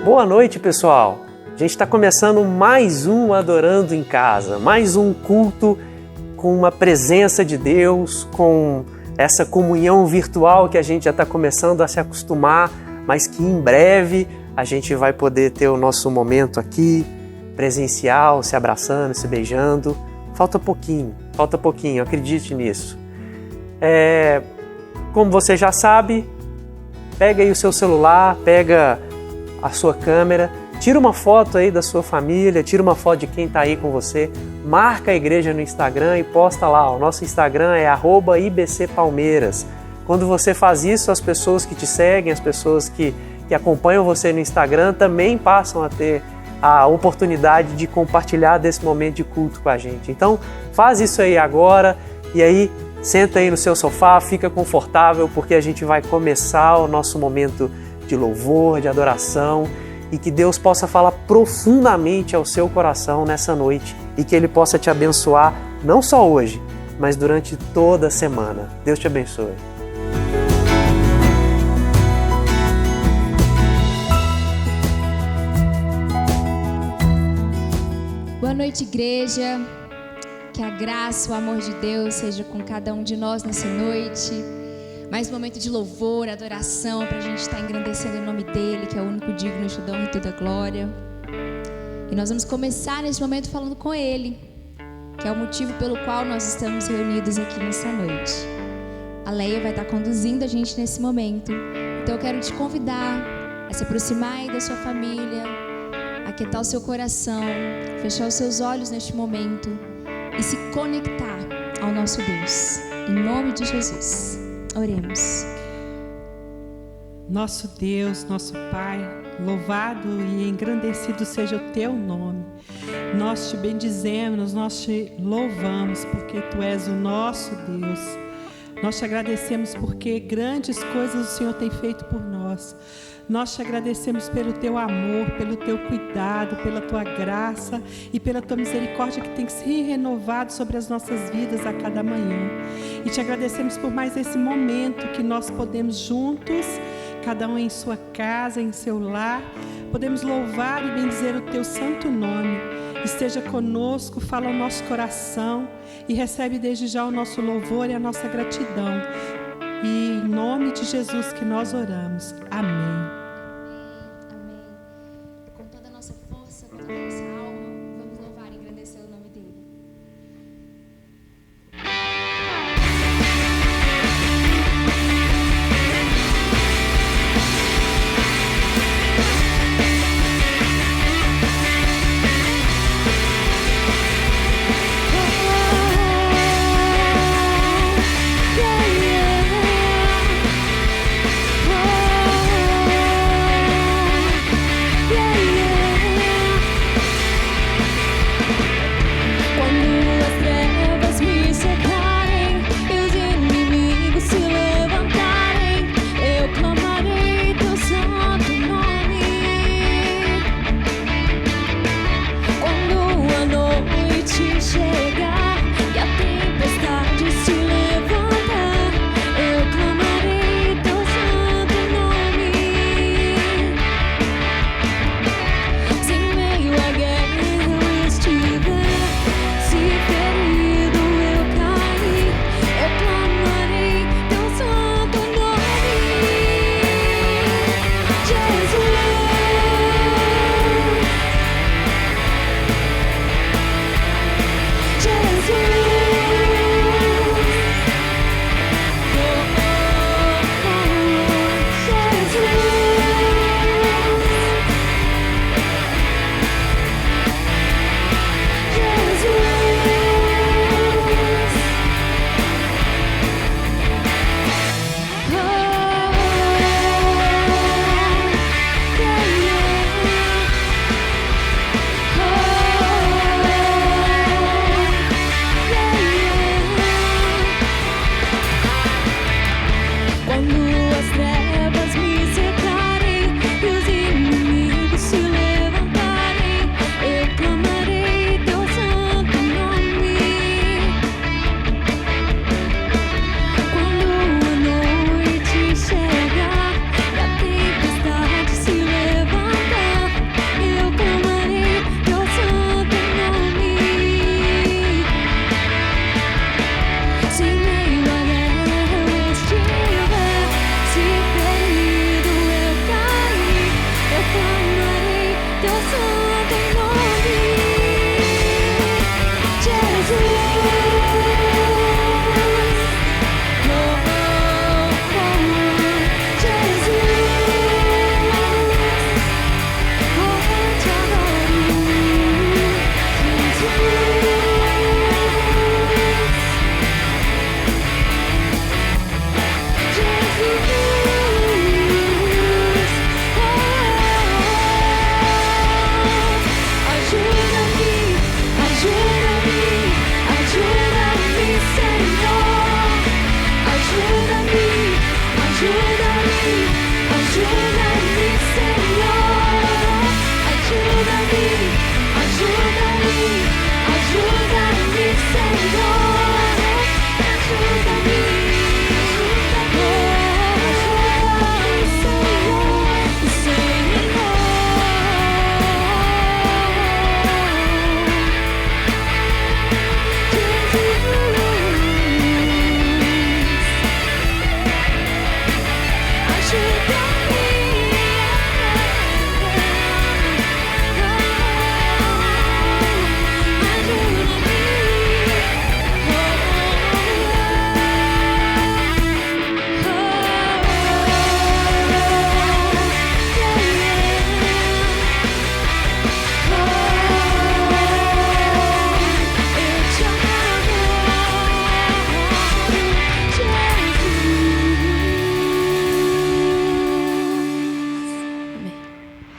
Boa noite, pessoal! A gente está começando mais um Adorando em Casa, mais um culto com uma presença de Deus, com essa comunhão virtual que a gente já está começando a se acostumar, mas que em breve a gente vai poder ter o nosso momento aqui, presencial, se abraçando, se beijando. Falta pouquinho, acredite nisso. Como você já sabe, pega aí o seu celular, pega a sua câmera, tira uma foto aí da sua família, tira uma foto de quem está aí com você, marca a igreja no Instagram e posta lá. O nosso Instagram é @IBCPalmeiras. Quando você faz isso, as pessoas que te seguem, as pessoas que acompanham você no Instagram também passam a ter a oportunidade de compartilhar desse momento de culto com a gente. Então, faz isso aí agora e aí senta aí no seu sofá, fica confortável, porque a gente vai começar o nosso momento de louvor, de adoração, e que Deus possa falar profundamente ao seu coração nessa noite e que Ele possa te abençoar, não só hoje, mas durante toda a semana. Deus te abençoe. Boa noite, igreja. Que a graça, o amor de Deus seja com cada um de nós nessa noite. Mais um momento de louvor, adoração, para a gente estar engrandecendo o nome dEle, que é o único digno de toda honra e toda glória. E nós vamos começar nesse momento falando com Ele, que é o motivo pelo qual nós estamos reunidos aqui nessa noite. A Leia vai estar conduzindo a gente nesse momento. Então eu quero te convidar a se aproximar aí da sua família, aquietar o seu coração, fechar os seus olhos neste momento e se conectar ao nosso Deus. Em nome de Jesus. Oremos. Nosso Deus, nosso Pai, louvado e engrandecido seja o Teu nome. Nós te bendizemos, nós te louvamos, porque Tu és o nosso Deus. Nós te agradecemos porque grandes coisas o Senhor tem feito por nós. Nós te agradecemos pelo Teu amor, pelo Teu cuidado, pela Tua graça e pela Tua misericórdia que tem se renovado sobre as nossas vidas a cada manhã. E te agradecemos por mais esse momento que nós podemos juntos, cada um em sua casa, em seu lar, podemos louvar e bendizer o Teu santo nome. Esteja conosco, fala ao nosso coração e recebe desde já o nosso louvor e a nossa gratidão. E em nome de Jesus que nós oramos. Amém. Yeah.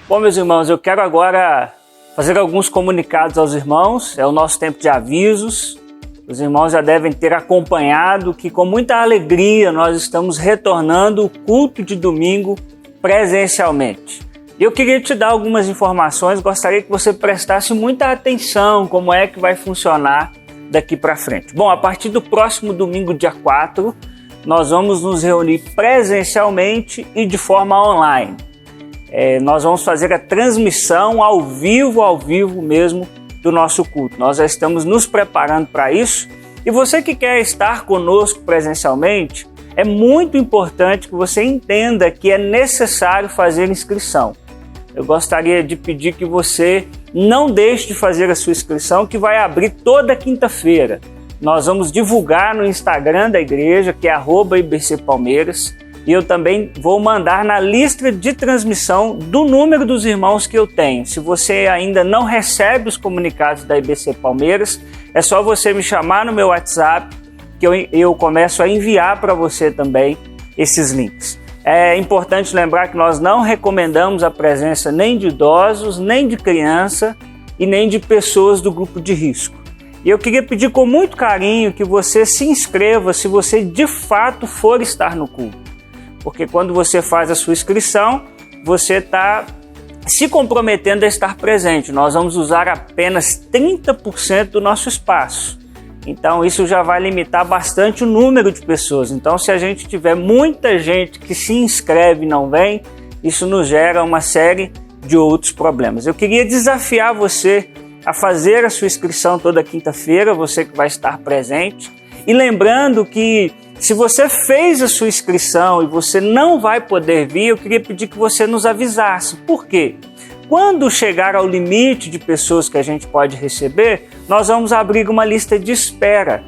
Bom, meus irmãos, eu quero agora fazer alguns comunicados aos irmãos. É o nosso tempo de avisos. Os irmãos já devem ter acompanhado que com muita alegria nós estamos retornando o culto de domingo presencialmente. Eu queria te dar algumas informações, gostaria que você prestasse muita atenção como é que vai funcionar daqui para frente. Bom, a partir do próximo domingo, dia 4, nós vamos nos reunir presencialmente e de forma online. Nós vamos fazer a transmissão ao vivo mesmo do nosso culto. Nós já estamos nos preparando para isso. E você que quer estar conosco presencialmente, é muito importante que você entenda que é necessário fazer inscrição. Eu gostaria de pedir que você não deixe de fazer a sua inscrição, que vai abrir toda quinta-feira. Nós vamos divulgar no Instagram da igreja, que é @IBCPalmeiras, e eu também vou mandar na lista de transmissão do número dos irmãos que eu tenho. Se você ainda não recebe os comunicados da IBC Palmeiras, é só você me chamar no meu WhatsApp, que eu começo a enviar para você também esses links. É importante lembrar que nós não recomendamos a presença nem de idosos, nem de criança e nem de pessoas do grupo de risco. E eu queria pedir com muito carinho que você se inscreva se você de fato for estar no culto. Porque quando você faz a sua inscrição, você está se comprometendo a estar presente. Nós vamos usar apenas 30% do nosso espaço. Então isso já vai limitar bastante o número de pessoas. Então se a gente tiver muita gente que se inscreve e não vem, isso nos gera uma série de outros problemas. Eu queria desafiar você a fazer a sua inscrição toda quinta-feira, você que vai estar presente. E lembrando que se você fez a sua inscrição e você não vai poder vir, eu queria pedir que você nos avisasse. Por quê? Quando chegar ao limite de pessoas que a gente pode receber, nós vamos abrir uma lista de espera.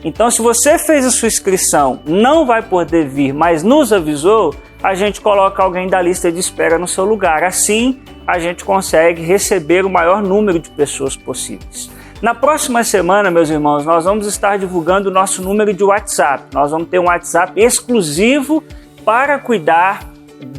Então, se você fez a sua inscrição, não vai poder vir, mas nos avisou, a gente coloca alguém da lista de espera no seu lugar. Assim, a gente consegue receber o maior número de pessoas possíveis. Na próxima semana, meus irmãos, nós vamos estar divulgando o nosso número de WhatsApp. Nós vamos ter um WhatsApp exclusivo para cuidar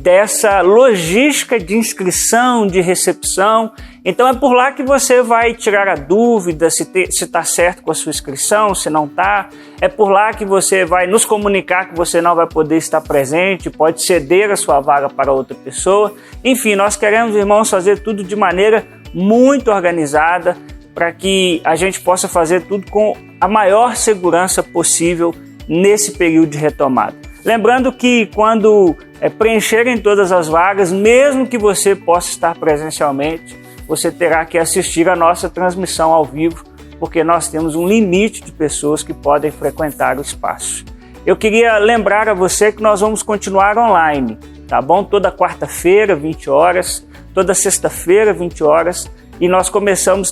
dessa logística de inscrição, de recepção. Então é por lá que você vai tirar a dúvida se está certo com a sua inscrição, se não está. É por lá que você vai nos comunicar que você não vai poder estar presente, pode ceder a sua vaga para outra pessoa. Enfim, nós queremos, irmãos, fazer tudo de maneira muito organizada, para que a gente possa fazer tudo com a maior segurança possível nesse período de retomada. Lembrando que quando preencherem todas as vagas, mesmo que você possa estar presencialmente, você terá que assistir a nossa transmissão ao vivo, porque nós temos um limite de pessoas que podem frequentar o espaço. Eu queria lembrar a você que nós vamos continuar online, tá bom? Toda quarta-feira, 20 horas, toda sexta-feira, 20 horas, e nós começamos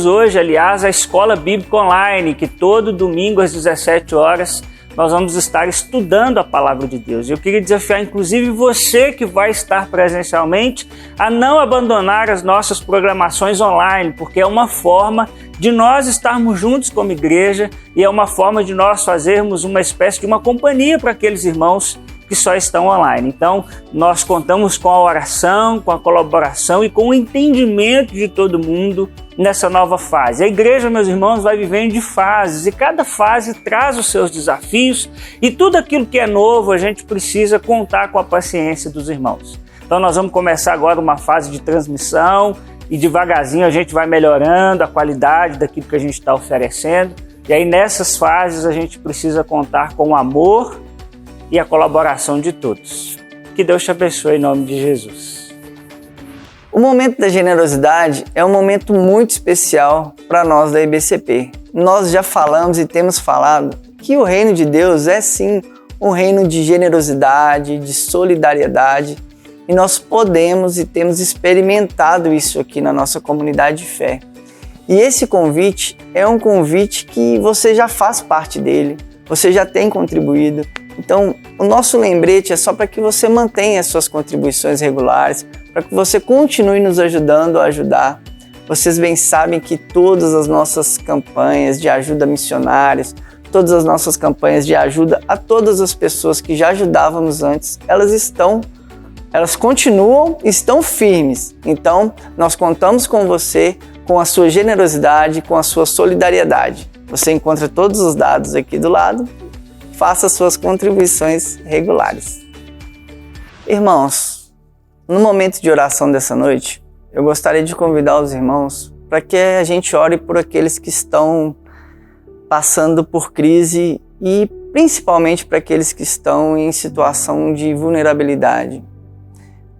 hoje, aliás, a Escola Bíblica Online, que todo domingo às 17 horas nós vamos estar estudando a Palavra de Deus. Eu queria desafiar, inclusive, você que vai estar presencialmente a não abandonar as nossas programações online, porque é uma forma de nós estarmos juntos como igreja e é uma forma de nós fazermos uma espécie de uma companhia para aqueles irmãos que só estão online. Então, nós contamos com a oração, com a colaboração e com o entendimento de todo mundo nessa nova fase. A igreja, meus irmãos, vai vivendo de fases e cada fase traz os seus desafios e tudo aquilo que é novo a gente precisa contar com a paciência dos irmãos. Então, nós vamos começar agora uma fase de transmissão e devagarzinho a gente vai melhorando a qualidade daquilo que a gente está oferecendo. E aí, nessas fases, a gente precisa contar com o amor e a colaboração de todos. Que Deus te abençoe em nome de Jesus. O momento da generosidade é um momento muito especial para nós da IBCP. Nós já falamos e temos falado que o reino de Deus é sim um reino de generosidade, de solidariedade, e nós podemos e temos experimentado isso aqui na nossa comunidade de fé. E esse convite é um convite que você já faz parte dele, você já tem contribuído. Então, o nosso lembrete é só para que você mantenha as suas contribuições regulares, para que você continue nos ajudando a ajudar. Vocês bem sabem que todas as nossas campanhas de ajuda a missionários, todas as nossas campanhas de ajuda a todas as pessoas que já ajudávamos antes, elas estão elas continuam, estão firmes. Então, nós contamos com você, com a sua generosidade, com a sua solidariedade. Você encontra todos os dados aqui do lado. Faça suas contribuições regulares. Irmãos, no momento de oração dessa noite, eu gostaria de convidar os irmãos para que a gente ore por aqueles que estão passando por crise e principalmente para aqueles que estão em situação de vulnerabilidade.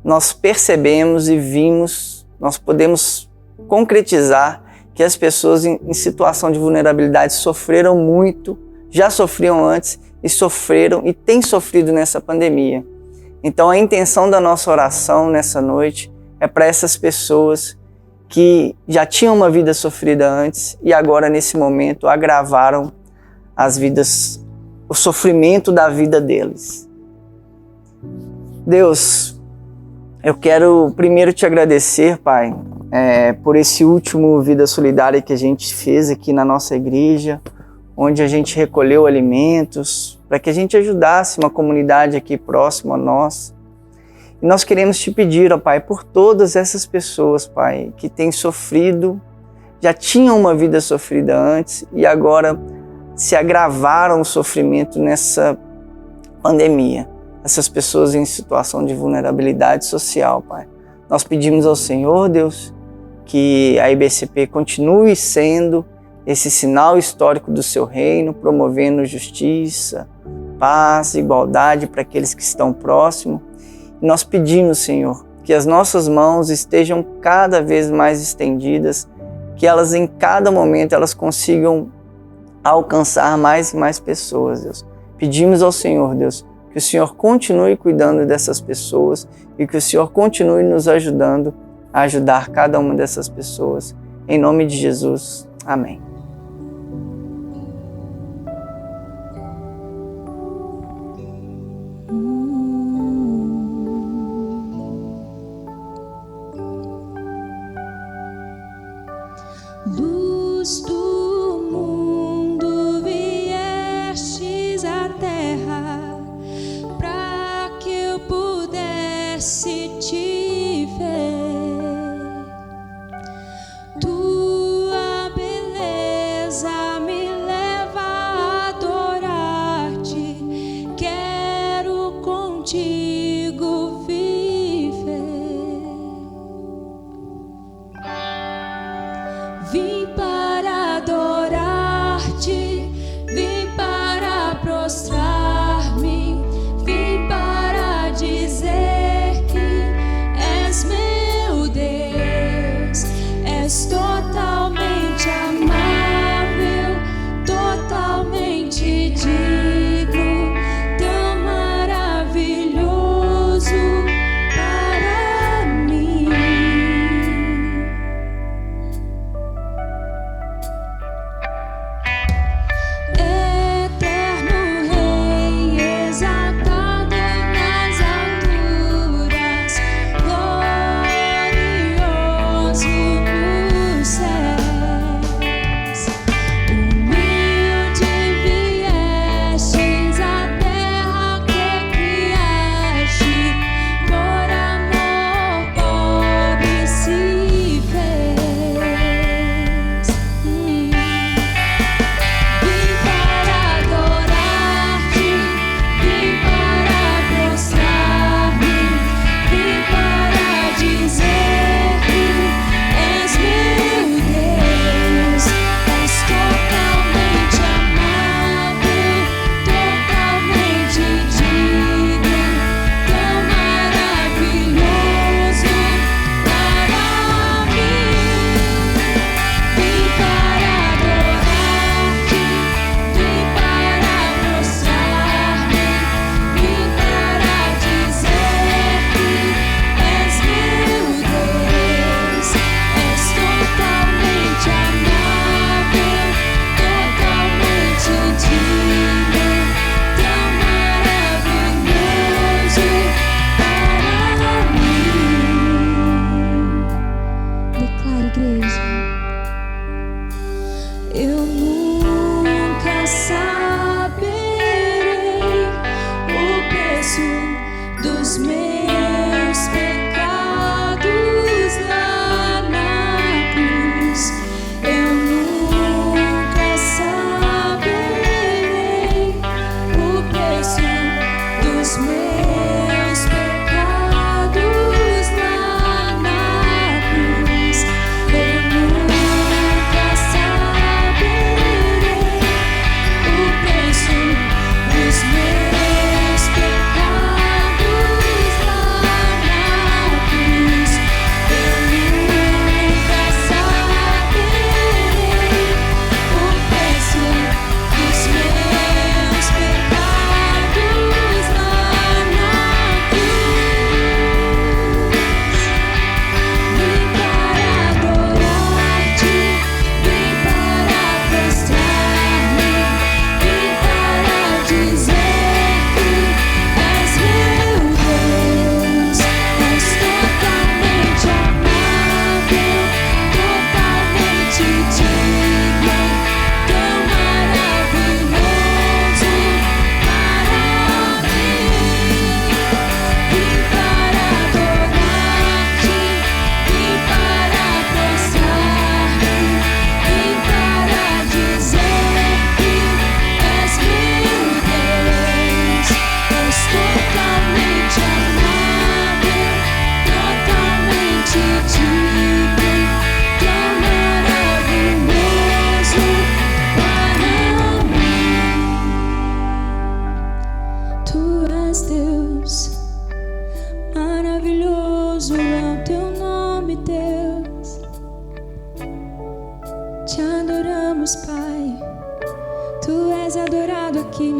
Nós percebemos e vimos, nós podemos concretizar que as pessoas em situação de vulnerabilidade sofreram muito, já sofriam antes e sofreram e têm sofrido nessa pandemia. Então a intenção da nossa oração nessa noite é para essas pessoas que já tinham uma vida sofrida antes e agora nesse momento agravaram o sofrimento da vida deles. Deus, eu quero primeiro te agradecer, Pai, por esse último Vida Solidária que a gente fez aqui na nossa igreja, onde a gente recolheu alimentos para que a gente ajudasse uma comunidade aqui próxima a nós. E nós queremos te pedir, ó Pai, por todas essas pessoas, Pai, que têm sofrido, já tinham uma vida sofrida antes e agora se agravaram o sofrimento nessa pandemia. Essas pessoas em situação de vulnerabilidade social, Pai. Nós pedimos ao Senhor, Deus, que a IBCP continue sendo esse sinal histórico do seu reino, promovendo justiça, paz, igualdade para aqueles que estão próximos. Nós pedimos, Senhor, que as nossas mãos estejam cada vez mais estendidas, que elas em cada momento elas consigam alcançar mais e mais pessoas, Deus. Pedimos ao Senhor, Deus, que o Senhor continue cuidando dessas pessoas e que o Senhor continue nos ajudando a ajudar cada uma dessas pessoas. Em nome de Jesus. Amém. Luz do mundo viestes à terra, para que eu pudesse te ver. Tua beleza me leva a adorar-te, quero contigo viver. Vim para adorar.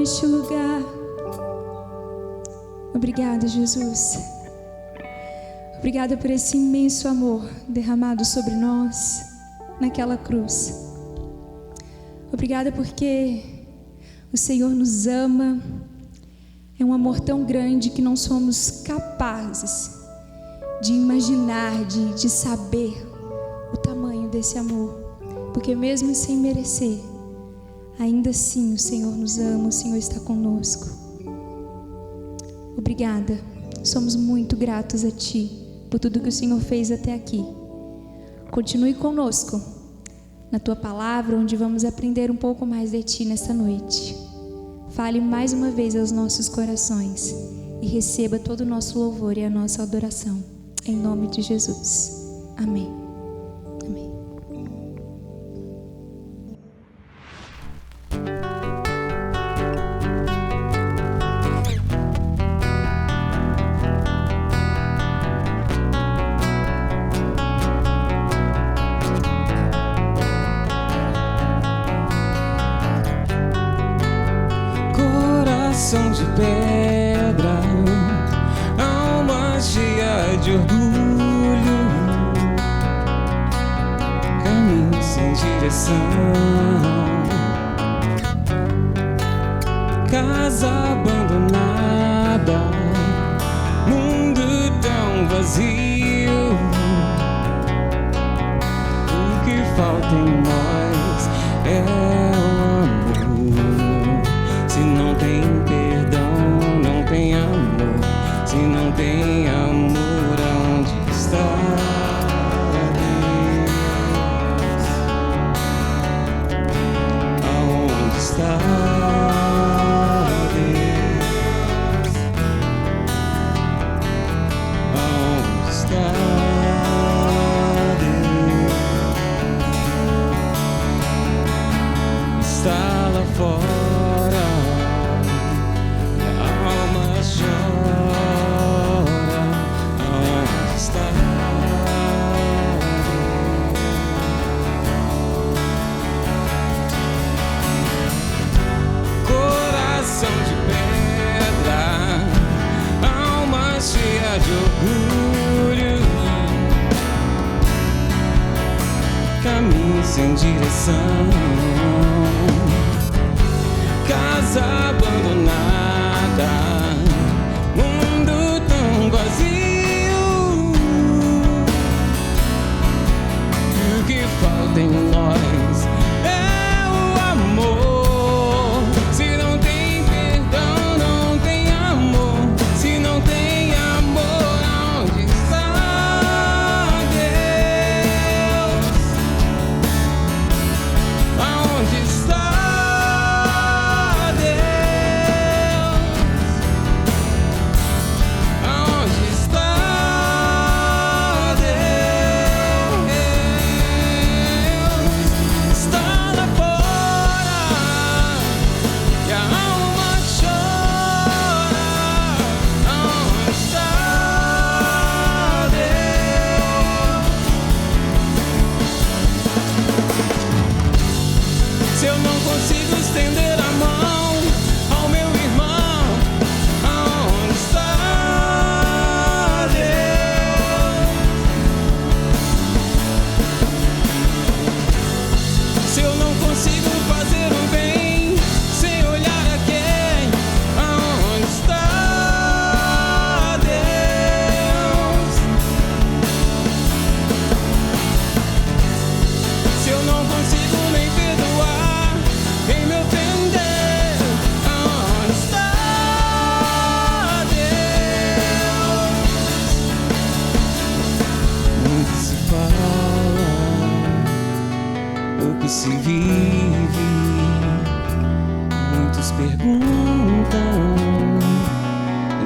neste lugar. Obrigada, Jesus. Obrigada por esse imenso amor derramado sobre nós naquela cruz. Obrigada porque o Senhor nos ama. É um amor tão grande que não somos capazes de imaginar, de saber o tamanho desse amor. Porque mesmo sem merecer, ainda assim o Senhor nos ama, o Senhor está conosco. Obrigada. Somos muito gratos a Ti por tudo que o Senhor fez até aqui. Continue conosco na Tua palavra, onde vamos aprender um pouco mais de Ti nesta noite. Fale mais uma vez aos nossos corações e receba todo o nosso louvor e a nossa adoração. Em nome de Jesus. Amém. Amém. Coração de pedra, alma cheia de orgulho, caminho sem direção, casa abandonada, mundo tão vazio. O que falta em nós é o amor. Se não tem perdão, não tem amor. Se não tem amor, aonde está Deus? Aonde está Deus? Aonde está Deus? Está lá fora. De orgulho, caminho sem direção, casa abandonada, mundo tão vazio. O que falta em nós é o amor. Se não tem perdão, não tem amor. Se não tem se vive, muitos perguntam,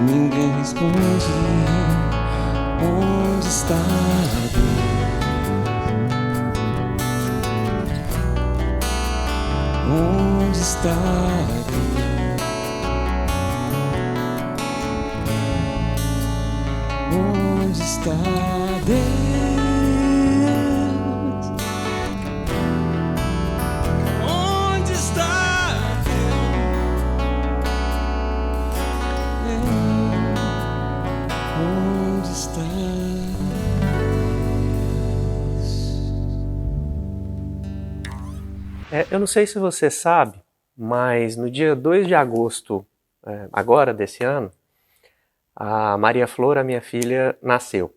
ninguém responde. Onde está Deus? Onde está Deus? Onde está Deus? Eu não sei se você sabe, mas no dia 2 de agosto, agora desse ano, a Maria Flor, a minha filha, nasceu.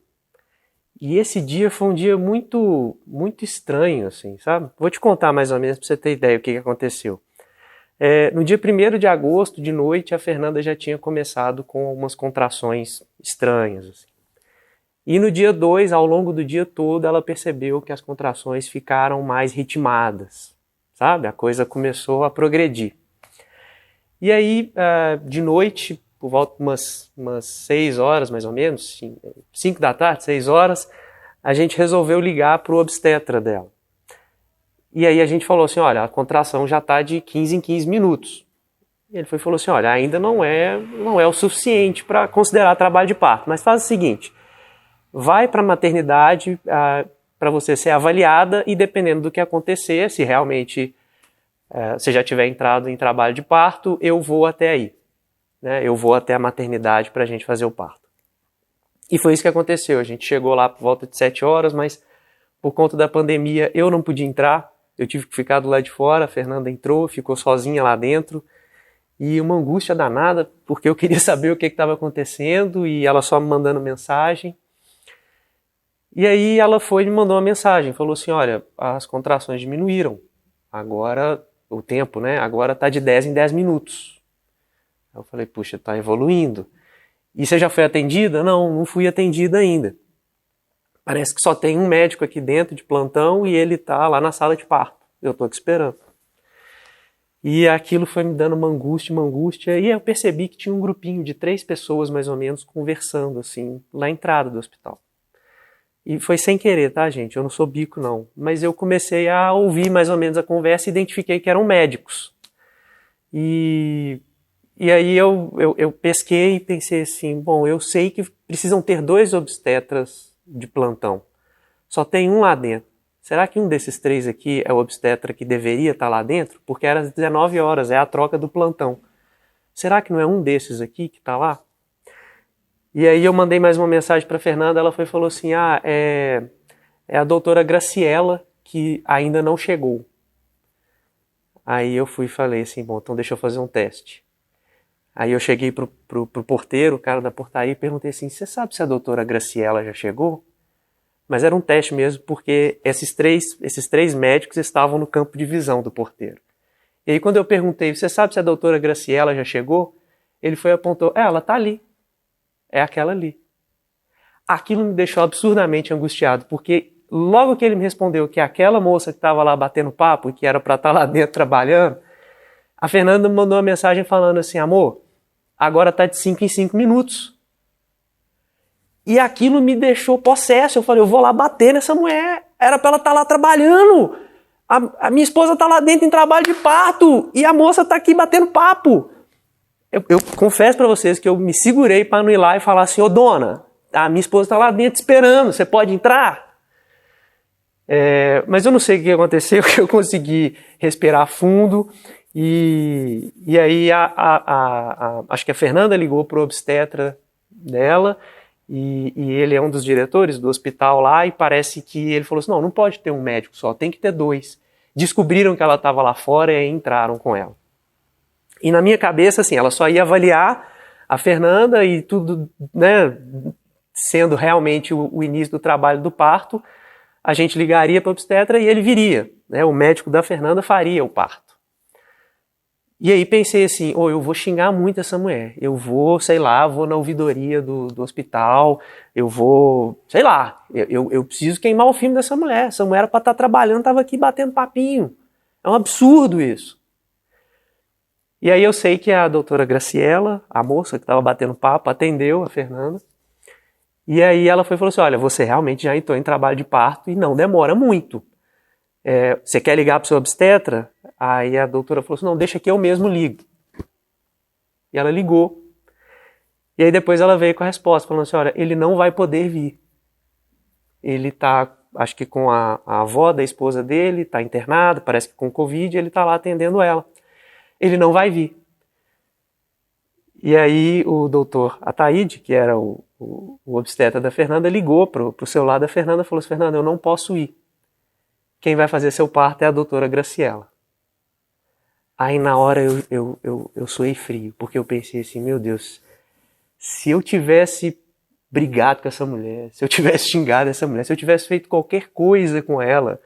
E esse dia foi um dia muito, muito estranho, assim, sabe? Vou te contar mais ou menos para você ter ideia do que aconteceu. No dia 1º de agosto, de noite, a Fernanda já tinha começado com algumas contrações estranhas, assim. E no dia 2, ao longo do dia todo, ela percebeu que as contrações ficaram mais ritmadas, sabe? A coisa começou a progredir. E aí, de noite, por volta de umas 6 horas, mais ou menos, 5 da tarde, 6 horas, a gente resolveu ligar para o obstetra dela. E aí a gente falou assim, olha, a contração já está de 15 em 15 minutos. E ele falou assim, olha, ainda não é o suficiente para considerar trabalho de parto, mas faz o seguinte, vai para a maternidade para você ser avaliada e dependendo do que acontecer, se realmente você já tiver entrado em trabalho de parto, eu vou até aí. Né? Eu vou até a maternidade para a gente fazer o parto. E foi isso que aconteceu. A gente chegou lá por volta de 7 horas, mas por conta da pandemia eu não podia entrar. Eu tive que ficar do lado de fora. A Fernanda entrou, ficou sozinha lá dentro. E uma angústia danada, porque eu queria saber o que estava acontecendo e ela só me mandando mensagem. E aí ela foi e me mandou uma mensagem. Falou assim, olha, as contrações diminuíram. Agora o tempo, né? Agora está de 10 em 10 minutos. Eu falei, puxa, está evoluindo. E você já foi atendida? Não fui atendida ainda. Parece que só tem um médico aqui dentro de plantão e ele está lá na sala de parto. Eu estou aqui esperando. E aquilo foi me dando uma angústia. E eu percebi que tinha um grupinho de 3 pessoas, mais ou menos, conversando, assim, na entrada do hospital. E foi sem querer, tá, gente? Eu não sou bico, não. Mas eu comecei a ouvir mais ou menos a conversa e identifiquei que eram médicos. E aí eu pesquei e pensei assim, bom, eu sei que precisam ter 2 obstetras de plantão. Só tem um lá dentro. Será que um desses 3 aqui é o obstetra que deveria estar lá dentro? Porque era às 19 horas, é a troca do plantão. Será que não é um desses aqui que está lá? E aí eu mandei mais uma mensagem para a Fernanda, ela falou assim, é a doutora Graciela que ainda não chegou. Aí eu fui e falei assim, bom, então deixa eu fazer um teste. Aí eu cheguei pro porteiro, o cara da portaria, e perguntei assim, você sabe se a doutora Graciela já chegou? Mas era um teste mesmo, porque esses três médicos estavam no campo de visão do porteiro. E aí quando eu perguntei, você sabe se a doutora Graciela já chegou? Ele foi e apontou, ela tá ali. É aquela ali. Aquilo me deixou absurdamente angustiado, porque logo que ele me respondeu que aquela moça que estava lá batendo papo e que era para estar lá dentro trabalhando, a Fernanda me mandou uma mensagem falando assim, amor, agora tá de 5 em 5 minutos. E aquilo me deixou possesso. Eu falei, eu vou lá bater nessa mulher. Era para ela estar lá trabalhando. A minha esposa está lá dentro em trabalho de parto e a moça está aqui batendo papo. Eu confesso para vocês que eu me segurei para não ir lá e falar assim, ô dona, a minha esposa está lá dentro esperando, você pode entrar? Mas eu não sei o que aconteceu, que eu consegui respirar fundo e aí acho que a Fernanda ligou para o obstetra dela e ele é um dos diretores do hospital lá e parece que ele falou assim, não pode ter um médico só, tem que ter 2. Descobriram que ela estava lá fora e entraram com ela. E na minha cabeça, assim, ela só ia avaliar a Fernanda e tudo, né, sendo realmente o início do trabalho do parto, a gente ligaria para o obstetra e ele viria, né, o médico da Fernanda faria o parto. E aí pensei assim, eu vou xingar muito essa mulher, eu vou, sei lá, vou na ouvidoria do hospital, eu vou, sei lá, eu preciso queimar o filme dessa mulher, essa mulher era para estar trabalhando, estava aqui batendo papinho, é um absurdo isso. E aí eu sei que a doutora Graciela, a moça que estava batendo papo, atendeu a Fernanda. E aí ela foi e falou assim, olha, você realmente já entrou em trabalho de parto e não demora muito. Você quer ligar para o seu obstetra? Aí a doutora falou assim, não, deixa que eu mesmo ligo. E ela ligou. E aí depois ela veio com a resposta, falando assim, olha, ele não vai poder vir. Ele está, acho que com a avó da esposa dele, está internado, parece que com Covid, ele está lá atendendo ela. Ele não vai vir. E aí o doutor Ataíde, que era o obstetra da Fernanda, ligou para o celular da Fernanda e falou assim, Fernanda, eu não posso ir. Quem vai fazer seu parto é a doutora Graciela. Aí na hora eu suei frio, porque eu pensei assim, meu Deus, se eu tivesse brigado com essa mulher, se eu tivesse xingado essa mulher, se eu tivesse feito qualquer coisa com ela,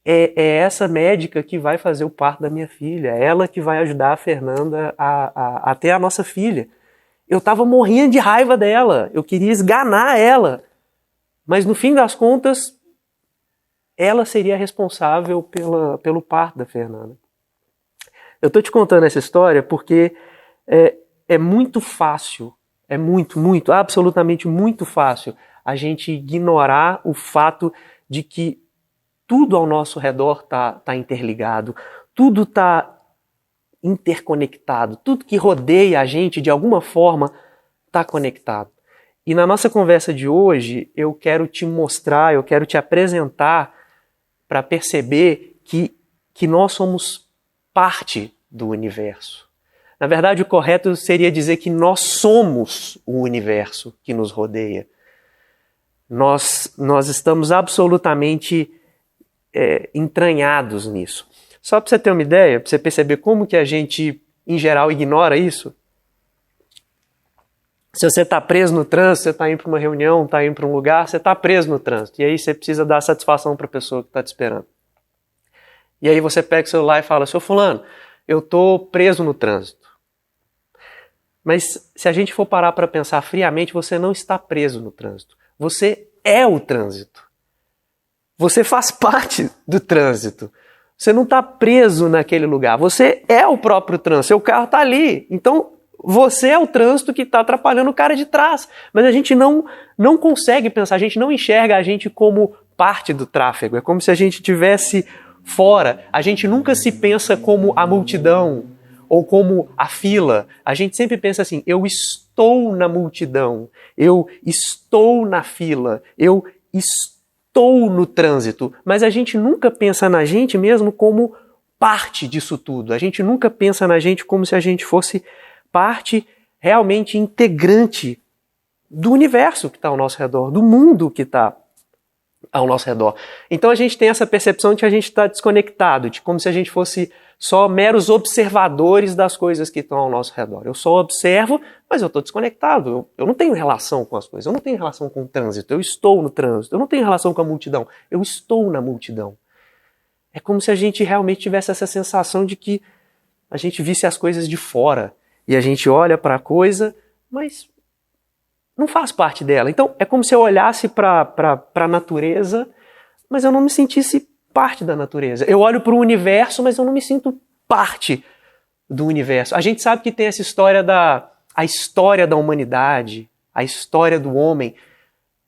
é essa médica que vai fazer o parto da minha filha, é ela que vai ajudar a Fernanda a ter a nossa filha. Eu estava morrendo de raiva dela, eu queria esganar ela, mas no fim das contas, ela seria responsável pelo parto da Fernanda. Eu estou te contando essa história porque é muito fácil, é muito, absolutamente muito fácil a gente ignorar o fato de que tudo ao nosso redor está interligado, tudo está interconectado, tudo que rodeia a gente de alguma forma está conectado. E na nossa conversa de hoje eu quero te mostrar, eu quero te apresentar para perceber que nós somos parte do universo. Na verdade, o correto seria dizer que nós somos o universo que nos rodeia. Nós estamos absolutamente entranhados nisso. Só para você ter uma ideia, para você perceber como que a gente, em geral, ignora isso. Se você está preso no trânsito, você está indo para uma reunião, está indo para um lugar, você está preso no trânsito. E aí você precisa dar satisfação para a pessoa que está te esperando. E aí você pega o celular e fala, seu fulano, eu estou preso no trânsito. Mas se a gente for parar para pensar friamente, você não está preso no trânsito. Você é o trânsito. Você faz parte do trânsito. Você não está preso naquele lugar. Você é o próprio trânsito. Seu carro está ali. Então, você é o trânsito que está atrapalhando o cara de trás. Mas a gente não consegue pensar, a gente não enxerga a gente como parte do tráfego. É como se a gente estivesse fora. A gente nunca se pensa como a multidão ou como a fila. A gente sempre pensa assim, eu estou na multidão, eu estou na fila, eu estou no trânsito. Mas a gente nunca pensa na gente mesmo como parte disso tudo. A gente nunca pensa na gente como se a gente fosse parte realmente integrante do universo que está ao nosso redor, do mundo que está ao nosso redor. Então a gente tem essa percepção de que a gente está desconectado, de como se a gente fosse só meros observadores das coisas que estão ao nosso redor. Eu só observo, mas eu estou desconectado. Eu não tenho relação com as coisas, eu não tenho relação com o trânsito, eu estou no trânsito, eu não tenho relação com a multidão, eu estou na multidão. É como se a gente realmente tivesse essa sensação de que a gente visse as coisas de fora e a gente olha para a coisa, mas não faz parte dela. Então é como se eu olhasse para a natureza, mas eu não me sentisse parte da natureza. Eu olho para o universo, mas eu não me sinto parte do universo. A gente sabe que tem essa história a história da humanidade, a história do homem,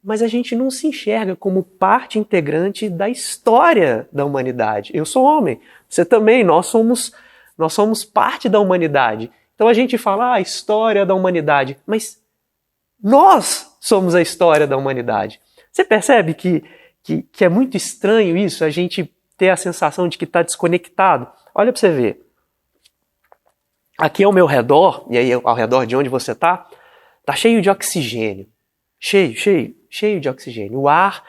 mas a gente não se enxerga como parte integrante da história da humanidade. Eu sou homem, você também, nós somos parte da humanidade. Então a gente fala a história da humanidade, mas nós somos a história da humanidade. Você percebe que é muito estranho isso, a gente ter a sensação de que está desconectado? Olha para você ver. Aqui ao meu redor, e aí ao redor de onde você está cheio de oxigênio. Cheio de oxigênio. O ar,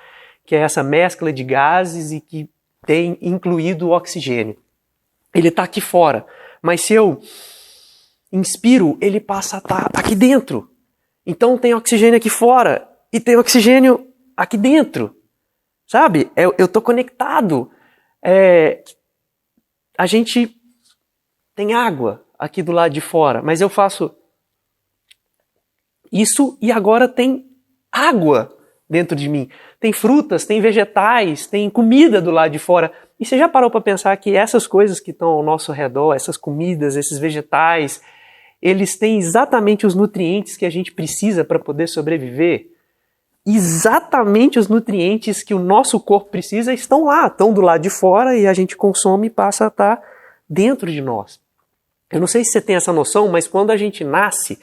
que é essa mescla de gases e que tem incluído o oxigênio. Ele está aqui fora, mas se eu inspiro, ele passa a estar aqui dentro. Então tem oxigênio aqui fora e tem oxigênio aqui dentro. Sabe? Eu estou conectado. A gente tem água aqui do lado de fora, mas eu faço isso e agora tem água dentro de mim. Tem frutas, tem vegetais, tem comida do lado de fora. E você já parou para pensar que essas coisas que estão ao nosso redor, essas comidas, esses vegetais, eles têm exatamente os nutrientes que a gente precisa para poder sobreviver? Exatamente os nutrientes que o nosso corpo precisa estão lá, estão do lado de fora e a gente consome e passa a estar dentro de nós. Eu não sei se você tem essa noção, mas quando a gente nasce,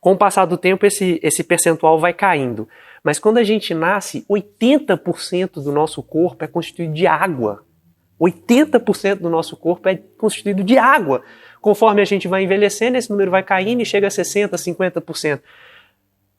com o passar do tempo esse percentual vai caindo. Mas quando a gente nasce, 80% do nosso corpo é constituído de água. 80% do nosso corpo é constituído de água. Conforme a gente vai envelhecendo, esse número vai caindo e chega a 60%, 50%.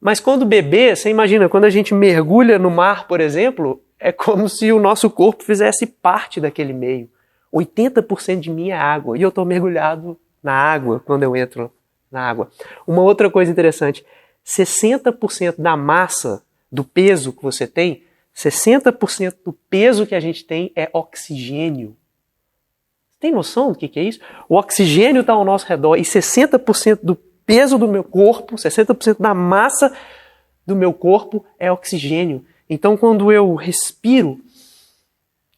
Mas quando bebê, você imagina, quando a gente mergulha no mar, por exemplo, é como se o nosso corpo fizesse parte daquele meio. 80% de mim é água e eu estou mergulhado na água quando eu entro na água. Uma outra coisa interessante, 60% da massa, do peso que você tem, 60% do peso que a gente tem é oxigênio. Tem noção do que é isso? O oxigênio está ao nosso redor e 60% do peso do meu corpo, 60% da massa do meu corpo é oxigênio. Então, quando eu respiro,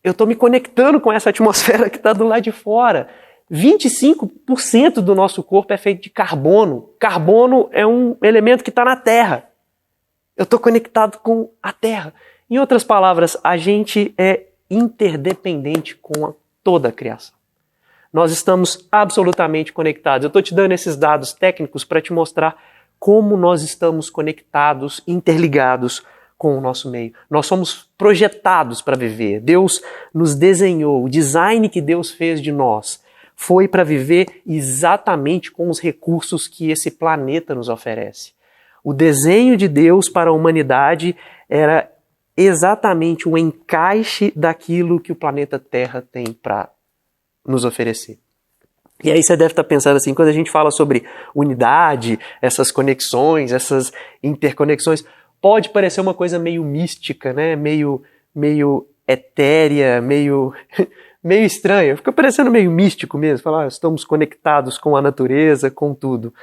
eu estou me conectando com essa atmosfera que está do lado de fora. 25% do nosso corpo é feito de carbono. Carbono é um elemento que está na Terra. Eu estou conectado com a Terra. Em outras palavras, a gente é interdependente com toda a criação. Nós estamos absolutamente conectados. Eu estou te dando esses dados técnicos para te mostrar como nós estamos conectados, interligados com o nosso meio. Nós somos projetados para viver. Deus nos desenhou. O design que Deus fez de nós foi para viver exatamente com os recursos que esse planeta nos oferece. O desenho de Deus para a humanidade era exatamente um encaixe daquilo que o planeta Terra tem para nos oferecer. E aí você deve estar pensando assim, quando a gente fala sobre unidade, essas conexões, essas interconexões, pode parecer uma coisa meio mística, né? Meio etérea, meio estranha. Fica parecendo meio místico mesmo, falar, estamos conectados com a natureza, com tudo.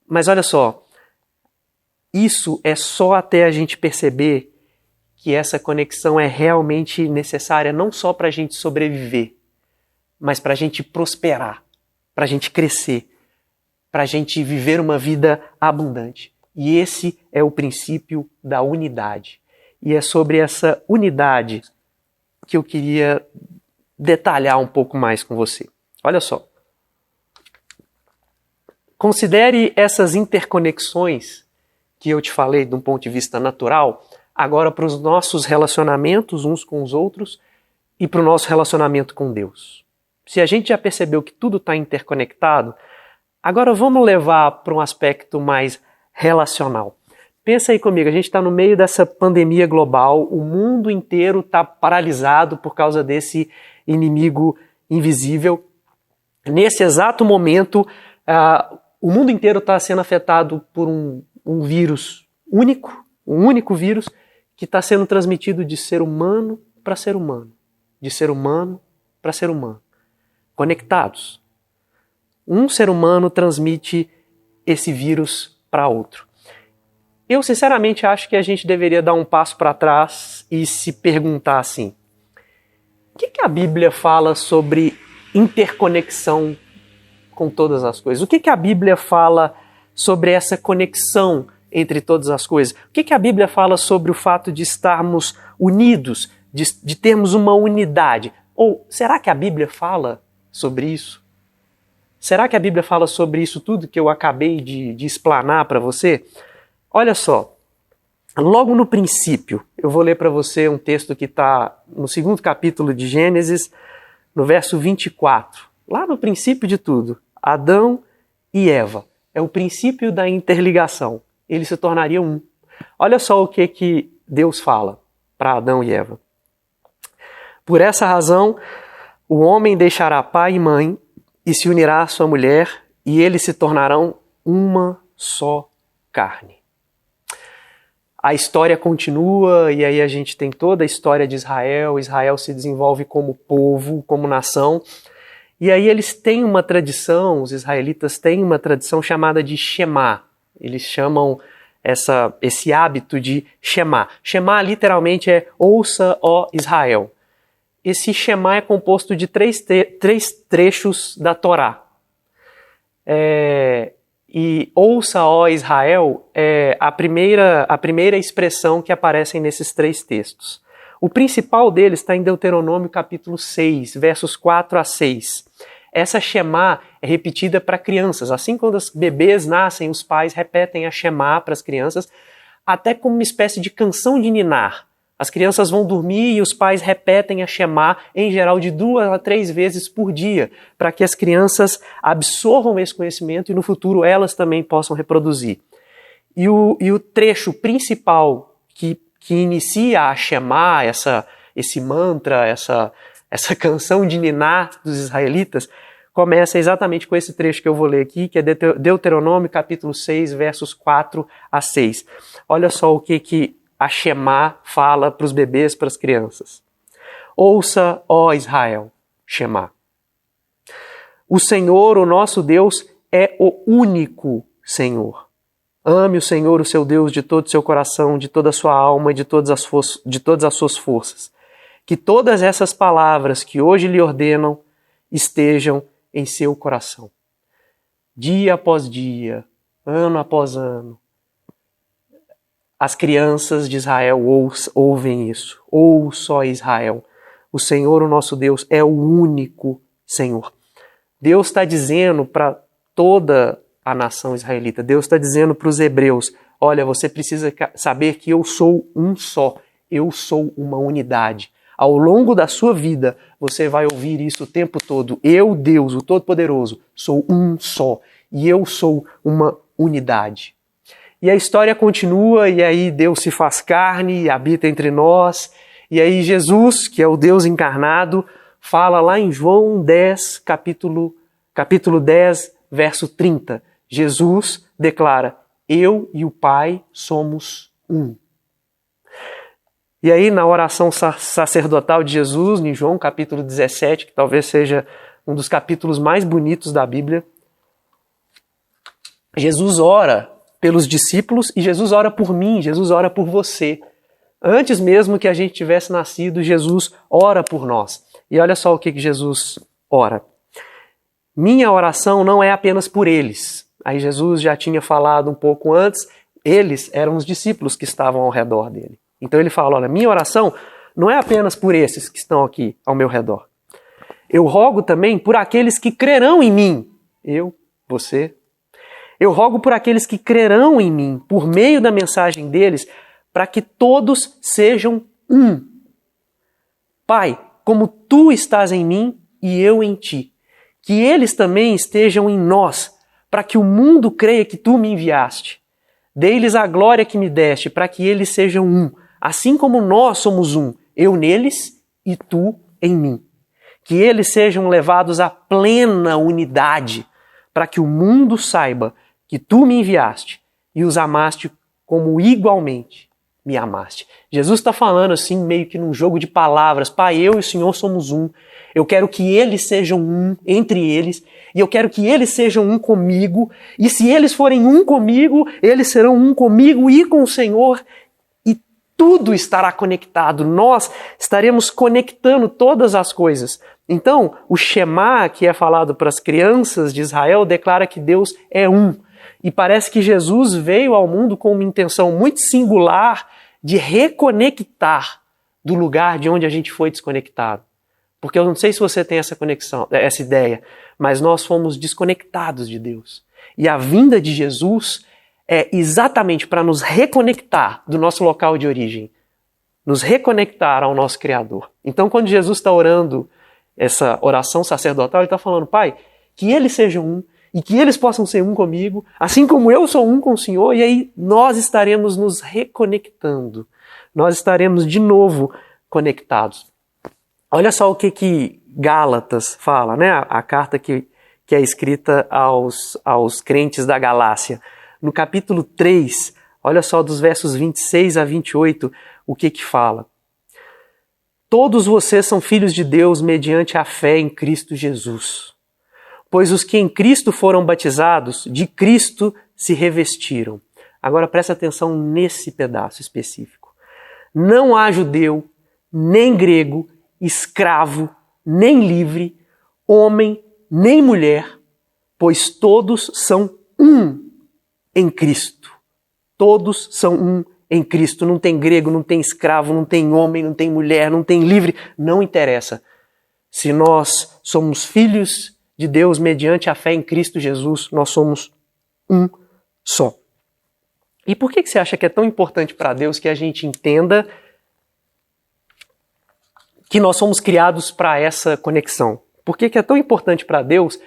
Mas olha só, isso é só até a gente perceber que essa conexão é realmente necessária não só para a gente sobreviver, mas para a gente prosperar, para a gente crescer, para a gente viver uma vida abundante. E esse é o princípio da unidade. E é sobre essa unidade que eu queria detalhar um pouco mais com você. Olha só. Considere essas interconexões que eu te falei de um ponto de vista natural, agora para os nossos relacionamentos uns com os outros e para o nosso relacionamento com Deus. Se a gente já percebeu que tudo está interconectado, agora vamos levar para um aspecto mais relacional. Pensa aí comigo, a gente está no meio dessa pandemia global, o mundo inteiro está paralisado por causa desse inimigo invisível. Nesse exato momento, o mundo inteiro está sendo afetado por um vírus único, um único vírus que está sendo transmitido de ser humano para ser humano, de ser humano para ser humano, conectados. Um ser humano transmite esse vírus para outro. Eu sinceramente acho que a gente deveria dar um passo para trás e se perguntar assim, o que a Bíblia fala sobre interconexão com todas as coisas? O que a Bíblia fala sobre essa conexão entre todas as coisas? O que a Bíblia fala sobre o fato de estarmos unidos, de termos uma unidade? Ou será que a Bíblia fala sobre isso? Será que a Bíblia fala sobre isso tudo que eu acabei de explanar para você? Olha só, logo no princípio, eu vou ler para você um texto que está no 2º capítulo de Gênesis, no verso 24. Lá no princípio de tudo, Adão e Eva. É o princípio da interligação. Eles se tornariam um. Olha só o que Deus fala para Adão e Eva. Por essa razão, o homem deixará pai e mãe e se unirá à sua mulher, e eles se tornarão uma só carne. A história continua, e aí a gente tem toda a história de Israel. Israel se desenvolve como povo, como nação. E aí eles têm uma tradição, os israelitas têm uma tradição chamada de Shema. Eles chamam esse hábito de Shema. Shema literalmente é ouça, ó Israel. Esse Shema é composto de três trechos da Torá. E ouça, ó Israel, é a primeira expressão que aparece nesses 3 textos. O principal deles está em Deuteronômio capítulo 6, versos 4 a 6. Essa Shema é repetida para crianças. Assim, quando os bebês nascem, os pais repetem a Shema para as crianças, até como uma espécie de canção de ninar. As crianças vão dormir e os pais repetem a Shema, em geral, de 2 a 3 vezes por dia, para que as crianças absorvam esse conhecimento e no futuro elas também possam reproduzir. E o trecho principal que inicia a Shema, esse mantra, essa canção de niná dos israelitas, começa exatamente com esse trecho que eu vou ler aqui, que é Deuteronômio capítulo 6, versos 4 a 6. Olha só o que a Shema fala para os bebês, para as crianças. Ouça, ó Israel, Shema. O Senhor, o nosso Deus, é o único Senhor. Ame o Senhor, o seu Deus, de todo o seu coração, de toda a sua alma e de todas as suas forças. Que todas essas palavras que hoje lhe ordenam estejam em seu coração. Dia após dia, ano após ano, as crianças de Israel ouvem isso. Ouça, ó Israel, o Senhor, o nosso Deus, é o único Senhor. Deus está dizendo para toda a nação israelita, Deus está dizendo para os hebreus, olha, você precisa saber que eu sou um só, eu sou uma unidade. Ao longo da sua vida, você vai ouvir isso o tempo todo. Eu, Deus, o Todo-Poderoso, sou um só. E eu sou uma unidade. E a história continua, e aí Deus se faz carne e habita entre nós. E aí Jesus, que é o Deus encarnado, fala lá em João 10, capítulo 10, verso 30. Jesus declara, eu e o Pai somos um. E aí, na oração sacerdotal de Jesus, em João capítulo 17, que talvez seja um dos capítulos mais bonitos da Bíblia, Jesus ora pelos discípulos e Jesus ora por mim, Jesus ora por você. Antes mesmo que a gente tivesse nascido, Jesus ora por nós. E olha só o que Jesus ora. Minha oração não é apenas por eles. Aí Jesus já tinha falado um pouco antes, eles eram os discípulos que estavam ao redor dele. Então ele fala, olha, minha oração não é apenas por esses que estão aqui ao meu redor. Eu rogo também por aqueles que crerão em mim. Eu, você. Eu rogo por aqueles que crerão em mim, por meio da mensagem deles, para que todos sejam um. Pai, como tu estás em mim e eu em ti, que eles também estejam em nós, para que o mundo creia que tu me enviaste. Dei-lhes a glória que me deste, para que eles sejam um, assim como nós somos um, eu neles e tu em mim. Que eles sejam levados à plena unidade, para que o mundo saiba que tu me enviaste e os amaste como igualmente me amaste. Jesus está falando assim, meio que num jogo de palavras. Pai, eu e o Senhor somos um. Eu quero que eles sejam um entre eles e eu quero que eles sejam um comigo. E se eles forem um comigo, eles serão um comigo e com o Senhor. E tudo estará conectado. Nós estaremos conectando todas as coisas. Então, o Shema, que é falado para as crianças de Israel, declara que Deus é um. E parece que Jesus veio ao mundo com uma intenção muito singular de reconectar do lugar de onde a gente foi desconectado. Porque eu não sei se você tem essa conexão, essa ideia, mas nós fomos desconectados de Deus. E a vinda de Jesus é exatamente para nos reconectar do nosso local de origem, nos reconectar ao nosso Criador. Então, quando Jesus está orando essa oração sacerdotal, ele está falando, Pai, que eles sejam um, e que eles possam ser um comigo, assim como eu sou um com o Senhor, e aí nós estaremos nos reconectando. Nós estaremos de novo conectados. Olha só o que Gálatas fala, né? A carta que é escrita aos crentes da Galácia. No capítulo 3, olha só dos versos 26 a 28, o que fala. Todos vocês são filhos de Deus mediante a fé em Cristo Jesus. Pois os que em Cristo foram batizados, de Cristo se revestiram. Agora presta atenção nesse pedaço específico. Não há judeu, nem grego, escravo, nem livre, homem, nem mulher, pois todos são um em Cristo. Todos são um em Cristo. Não tem grego, não tem escravo, não tem homem, não tem mulher, não tem livre. Não interessa. Se nós somos filhos de Deus mediante a fé em Cristo Jesus, nós somos um só. E por que você acha que é tão importante para Deus que a gente entenda que nós somos criados para essa conexão? Por que é tão importante para Deus,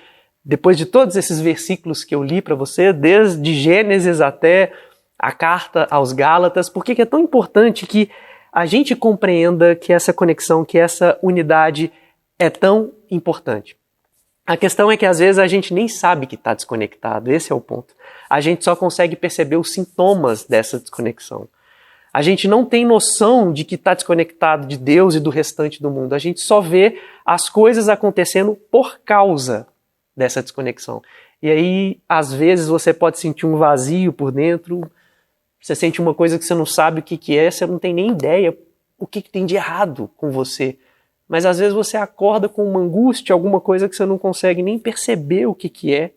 depois de todos esses versículos que eu li para você, desde Gênesis até a carta aos Gálatas, por que é tão importante que a gente compreenda que essa conexão, que essa unidade, é tão importante? A questão é que às vezes a gente nem sabe que está desconectado, esse é o ponto. A gente só consegue perceber os sintomas dessa desconexão. A gente não tem noção de que está desconectado de Deus e do restante do mundo. A gente só vê as coisas acontecendo por causa dessa desconexão. E aí, às vezes, você pode sentir um vazio por dentro, você sente uma coisa que você não sabe o que é, você não tem nem ideia o que tem de errado com você. Mas às vezes você acorda com uma angústia, alguma coisa que você não consegue nem perceber o que é.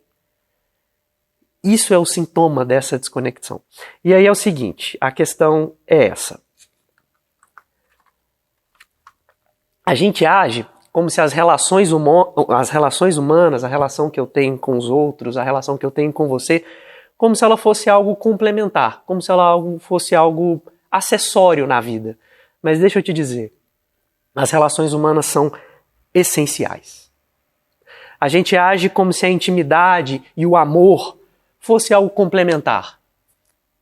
Isso é o sintoma dessa desconexão. E aí é o seguinte, a questão é essa. A gente age como se as relações humanas, a relação que eu tenho com os outros, a relação que eu tenho com você, como se ela fosse algo complementar, como se ela fosse algo acessório na vida. Mas deixa eu te dizer, as relações humanas são essenciais. A gente age como se a intimidade e o amor fosse algo complementar,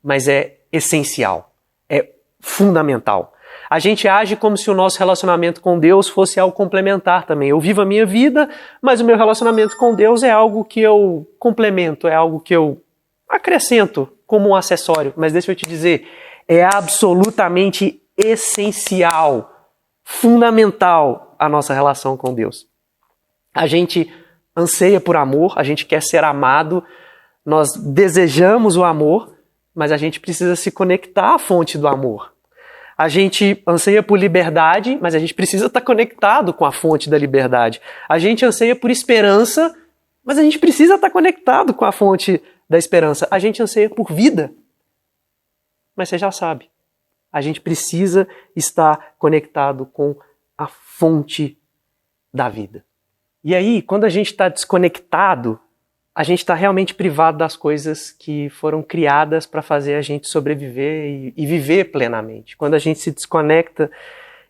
mas é essencial, é fundamental. A gente age como se o nosso relacionamento com Deus fosse algo complementar também. Eu vivo a minha vida, mas o meu relacionamento com Deus é algo que eu complemento, é algo que eu acrescento como um acessório. Mas deixa eu te dizer, é absolutamente essencial, fundamental a nossa relação com Deus. A gente anseia por amor, a gente quer ser amado, nós desejamos o amor, mas a gente precisa se conectar à fonte do amor. A gente anseia por liberdade, mas a gente precisa estar conectado com a fonte da liberdade. A gente anseia por esperança, mas a gente precisa estar conectado com a fonte da esperança. A gente anseia por vida, mas você já sabe, a gente precisa estar conectado com a fonte da vida. E aí, quando a gente está desconectado, a gente está realmente privado das coisas que foram criadas para fazer a gente sobreviver e viver plenamente. Quando a gente se desconecta,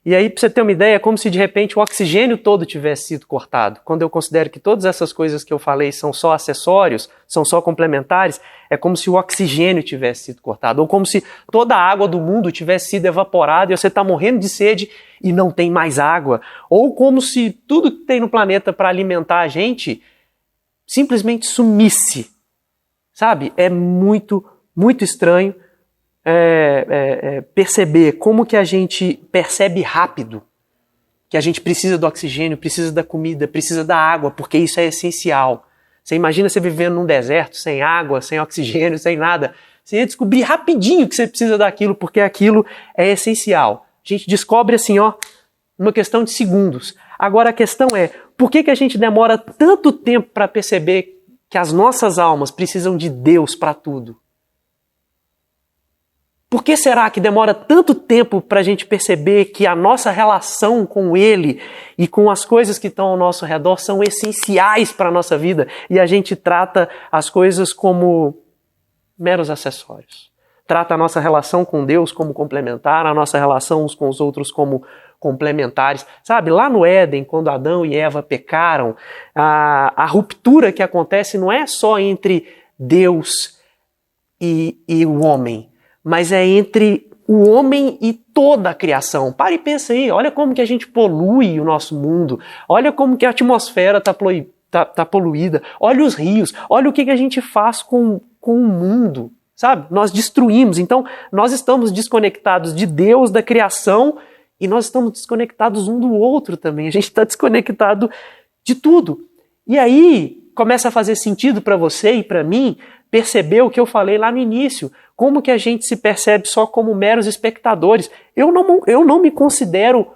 e aí, para você ter uma ideia, é como se de repente o oxigênio todo tivesse sido cortado. Quando eu considero que todas essas coisas que eu falei são só acessórios, são só complementares, é como se o oxigênio tivesse sido cortado, ou como se toda a água do mundo tivesse sido evaporada e você está morrendo de sede e não tem mais água, ou como se tudo que tem no planeta para alimentar a gente simplesmente sumisse, sabe? É muito, muito estranho perceber como que a gente percebe rápido que a gente precisa do oxigênio, precisa da comida, precisa da água, porque isso é essencial. Você imagina você vivendo num deserto, sem água, sem oxigênio, sem nada. Você ia descobrir rapidinho que você precisa daquilo, porque aquilo é essencial. A gente descobre assim, numa questão de segundos. Agora a questão é, por que a gente demora tanto tempo para perceber que as nossas almas precisam de Deus para tudo? Por que será que demora tanto tempo para a gente perceber que a nossa relação com Ele e com as coisas que estão ao nosso redor são essenciais para a nossa vida e a gente trata as coisas como meros acessórios? Trata a nossa relação com Deus como complementar, a nossa relação uns com os outros como complementares. Sabe, lá no Éden, quando Adão e Eva pecaram, a ruptura que acontece não é só entre Deus e o homem, mas é entre o homem e toda a criação. Para e pensa aí, olha como que a gente polui o nosso mundo, olha como que a atmosfera está poluída, olha os rios, olha o que a gente faz com o mundo, sabe? Nós destruímos, então nós estamos desconectados de Deus, da criação, e nós estamos desconectados um do outro também, a gente está desconectado de tudo. E aí começa a fazer sentido para você e para mim perceber o que eu falei lá no início, como que a gente se percebe só como meros espectadores. Eu não me considero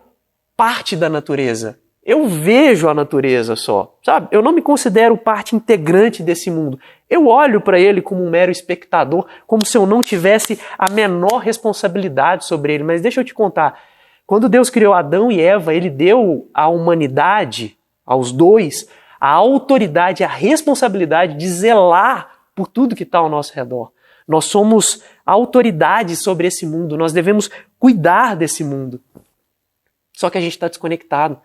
parte da natureza, eu vejo a natureza só, sabe? Eu não me considero parte integrante desse mundo, eu olho para ele como um mero espectador, como se eu não tivesse a menor responsabilidade sobre ele. Mas deixa eu te contar, quando Deus criou Adão e Eva, Ele deu à humanidade, aos dois, a autoridade, a responsabilidade de zelar por tudo que está ao nosso redor. Nós somos autoridade sobre esse mundo, nós devemos cuidar desse mundo. Só que a gente está desconectado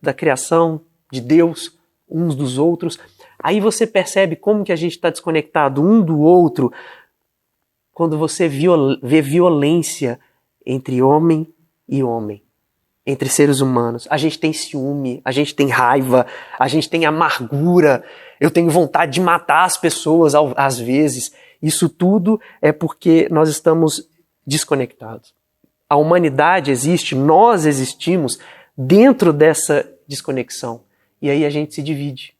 da criação, de Deus, uns dos outros. Aí você percebe como que a gente está desconectado um do outro quando você vê violência entre homem e homem. entre seres humanos. A gente tem ciúme, a gente tem raiva, a gente tem amargura, eu tenho vontade de matar as pessoas às vezes. Isso tudo é porque nós estamos desconectados. A humanidade existe, nós existimos dentro dessa desconexão. E aí a gente se divide.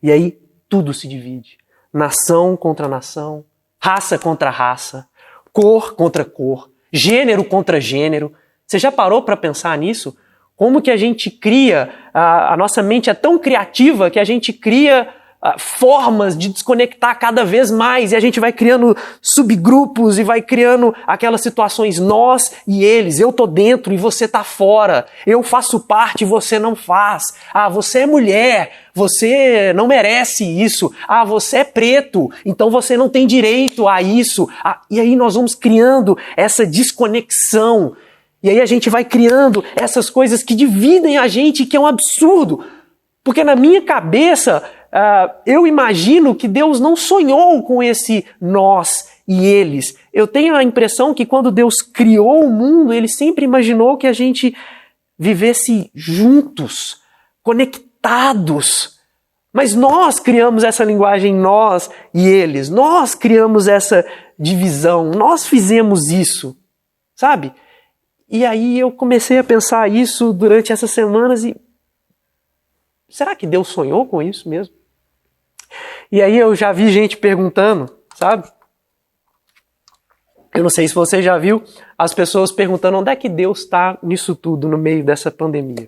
E aí tudo se divide. Nação contra nação, raça contra raça, cor contra cor, gênero contra gênero. Você já parou para pensar nisso? Como que a gente cria, a nossa mente é tão criativa que a gente cria formas de desconectar cada vez mais, e a gente vai criando subgrupos e vai criando aquelas situações nós e eles, eu tô dentro e você tá fora, eu faço parte e você não faz, você é mulher, você não merece isso, você é preto, então você não tem direito a isso, e aí nós vamos criando essa desconexão, e aí a gente vai criando essas coisas que dividem a gente, que é um absurdo, porque na minha cabeça eu imagino que Deus não sonhou com esse nós e eles. Eu tenho a impressão que quando Deus criou o mundo, Ele sempre imaginou que a gente vivesse juntos, conectados. Mas nós criamos essa linguagem nós e eles. Nós criamos essa divisão. Nós fizemos isso, sabe? E aí eu comecei a pensar isso durante essas semanas e será que Deus sonhou com isso mesmo? E aí eu já vi gente perguntando, sabe? Eu não sei se você já viu as pessoas perguntando onde é que Deus está nisso tudo, no meio dessa pandemia.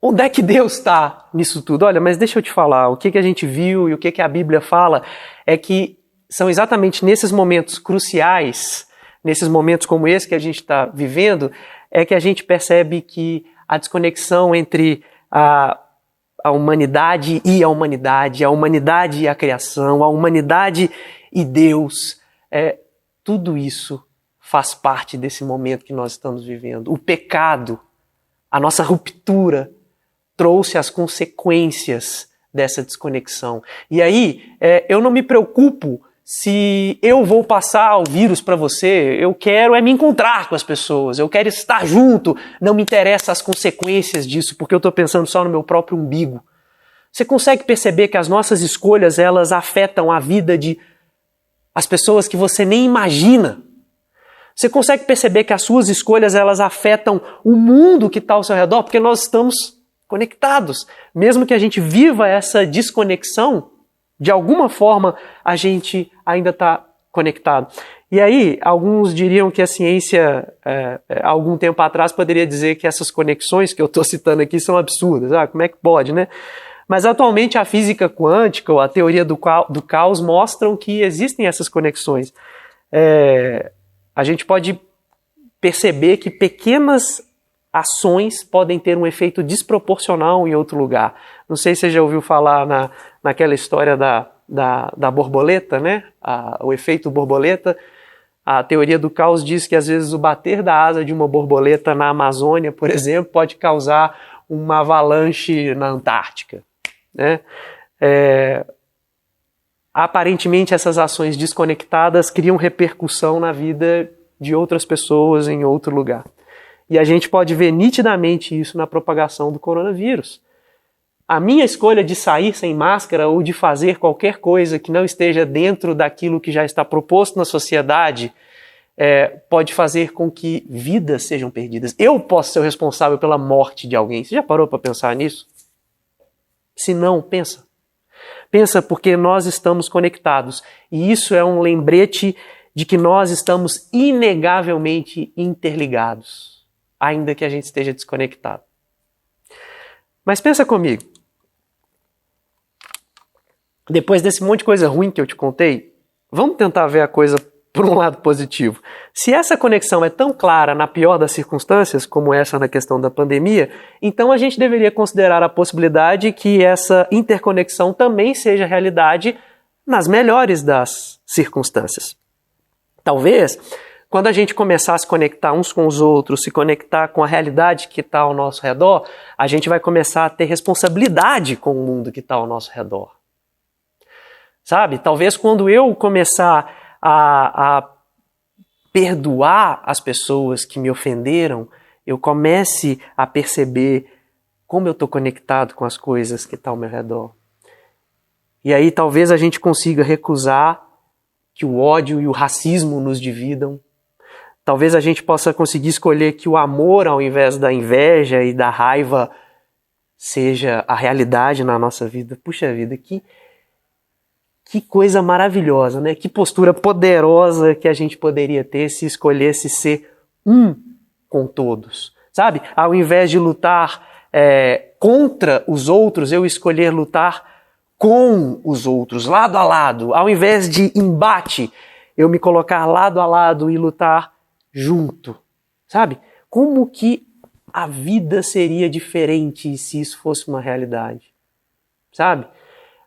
Onde é que Deus está nisso tudo? Olha, mas deixa eu te falar, o que a gente viu e o que a Bíblia fala é que são exatamente nesses momentos cruciais, nesses momentos como esse que a gente está vivendo, é que a gente percebe que a desconexão entre a humanidade e a humanidade e a criação, a humanidade e Deus, tudo isso faz parte desse momento que nós estamos vivendo. O pecado, a nossa ruptura, trouxe as consequências dessa desconexão. E aí, eu não me preocupo se eu vou passar o vírus para você, eu quero me encontrar com as pessoas, eu quero estar junto, não me interessa as consequências disso, porque eu estou pensando só no meu próprio umbigo. Você consegue perceber que as nossas escolhas, elas afetam a vida de as pessoas que você nem imagina? Você consegue perceber que as suas escolhas, elas afetam o mundo que está ao seu redor, porque nós estamos conectados. Mesmo que a gente viva essa desconexão, de alguma forma a gente ainda está conectado. E aí, alguns diriam que a ciência, algum tempo atrás, poderia dizer que essas conexões que eu estou citando aqui são absurdas. Como é que pode, né? Mas atualmente a física quântica ou a teoria do caos mostram que existem essas conexões. A gente pode perceber que pequenas ações podem ter um efeito desproporcional em outro lugar. Não sei se você já ouviu falar naquela história da borboleta, né? O efeito borboleta. A teoria do caos diz que às vezes o bater da asa de uma borboleta na Amazônia, por exemplo, pode causar uma avalanche na Antártica, né? Aparentemente essas ações desconectadas criam repercussão na vida de outras pessoas em outro lugar. E a gente pode ver nitidamente isso na propagação do coronavírus. A minha escolha de sair sem máscara ou de fazer qualquer coisa que não esteja dentro daquilo que já está proposto na sociedade pode fazer com que vidas sejam perdidas. Eu posso ser o responsável pela morte de alguém. Você já parou para pensar nisso? Se não, pensa. Pensa porque nós estamos conectados. E isso é um lembrete de que nós estamos inegavelmente interligados, ainda que a gente esteja desconectado. Mas pensa comigo. Depois desse monte de coisa ruim que eu te contei, vamos tentar ver a coisa por um lado positivo. Se essa conexão é tão clara na pior das circunstâncias, como essa na questão da pandemia, então a gente deveria considerar a possibilidade que essa interconexão também seja realidade nas melhores das circunstâncias. Talvez, quando a gente começar a se conectar uns com os outros, se conectar com a realidade que está ao nosso redor, a gente vai começar a ter responsabilidade com o mundo que está ao nosso redor. Sabe? Talvez quando eu começar a perdoar as pessoas que me ofenderam, eu comece a perceber como eu estou conectado com as coisas que estão ao meu redor. E aí talvez a gente consiga recusar que o ódio e o racismo nos dividam. Talvez a gente possa conseguir escolher que o amor, ao invés da inveja e da raiva, seja a realidade na nossa vida. Puxa vida, que coisa maravilhosa, né? Que postura poderosa que a gente poderia ter se escolhesse ser um com todos. Sabe? Ao invés de lutar contra os outros, eu escolher lutar com os outros, lado a lado. Ao invés de embate, eu me colocar lado a lado e lutar junto. Sabe? Como que a vida seria diferente se isso fosse uma realidade? Sabe?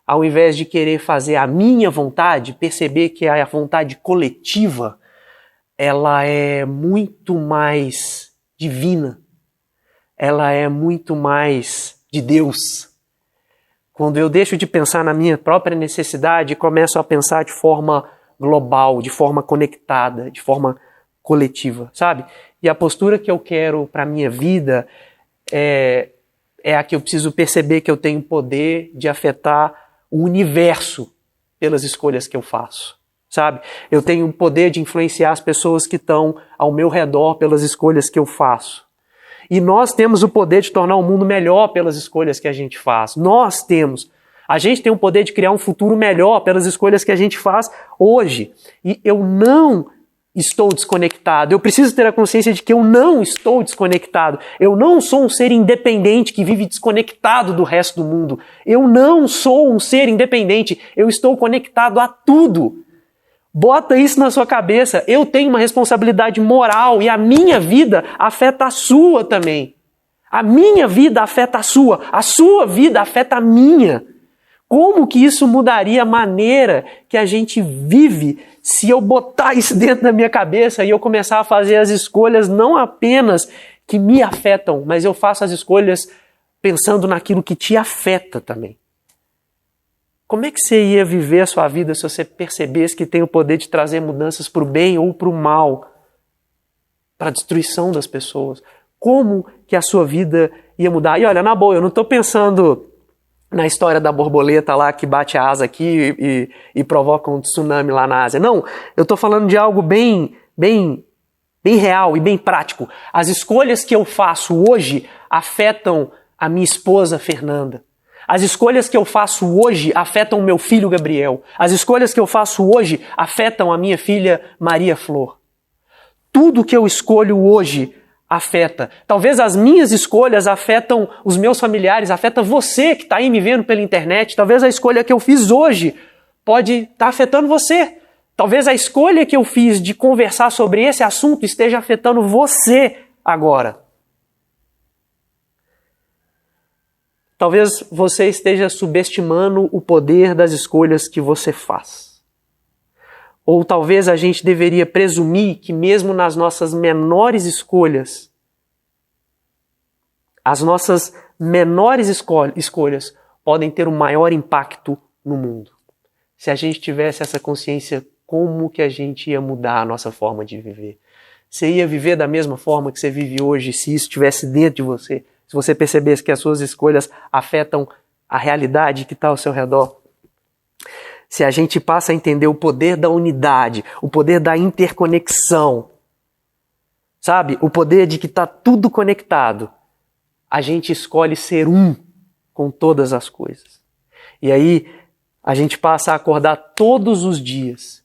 Ao invés de querer fazer a minha vontade, perceber que a vontade coletiva, ela é muito mais divina. Ela é muito mais de Deus. Quando eu deixo de pensar na minha própria necessidade e começo a pensar de forma global, de forma conectada, de forma coletiva, sabe? E a postura que eu quero para a minha vida é a que eu preciso perceber que eu tenho poder de afetar o universo pelas escolhas que eu faço, sabe? Eu tenho o poder de influenciar as pessoas que estão ao meu redor pelas escolhas que eu faço. E nós temos o poder de tornar o mundo melhor pelas escolhas que a gente faz. Nós temos. A gente tem o poder de criar um futuro melhor pelas escolhas que a gente faz hoje. E eu não estou desconectado. Eu preciso ter a consciência de que eu não estou desconectado. Eu não sou um ser independente que vive desconectado do resto do mundo. Eu não sou um ser independente. Eu estou conectado a tudo. Bota isso na sua cabeça. Eu tenho uma responsabilidade moral e a minha vida afeta a sua também. A minha vida afeta a sua vida afeta a minha. Como que isso mudaria a maneira que a gente vive se eu botar isso dentro da minha cabeça e eu começar a fazer as escolhas não apenas que me afetam, mas eu faço as escolhas pensando naquilo que te afeta também? Como é que você ia viver a sua vida se você percebesse que tem o poder de trazer mudanças para o bem ou para o mal, para a destruição das pessoas? Como que a sua vida ia mudar? E olha, na boa, eu não estou pensando na história da borboleta lá que bate a asa aqui e provoca um tsunami lá na Ásia. Não, eu estou falando de algo bem real e bem prático. As escolhas que eu faço hoje afetam a minha esposa Fernanda. As escolhas que eu faço hoje afetam o meu filho Gabriel. As escolhas que eu faço hoje afetam a minha filha Maria Flor. Tudo que eu escolho hoje afeta. Talvez as minhas escolhas afetam os meus familiares, afeta você que está aí me vendo pela internet. Talvez a escolha que eu fiz hoje pode estar afetando você. Talvez a escolha que eu fiz de conversar sobre esse assunto esteja afetando você agora. Talvez você esteja subestimando o poder das escolhas que você faz. Ou talvez a gente deveria presumir que mesmo nas nossas menores escolhas, as nossas menores escolhas podem ter um maior impacto no mundo. Se a gente tivesse essa consciência, como que a gente ia mudar a nossa forma de viver? Você ia viver da mesma forma que você vive hoje se isso estivesse dentro de você? Se você percebesse que as suas escolhas afetam a realidade que está ao seu redor? Se a gente passa a entender o poder da unidade, o poder da interconexão, sabe? O poder de que está tudo conectado, a gente escolhe ser um com todas as coisas. E aí a gente passa a acordar todos os dias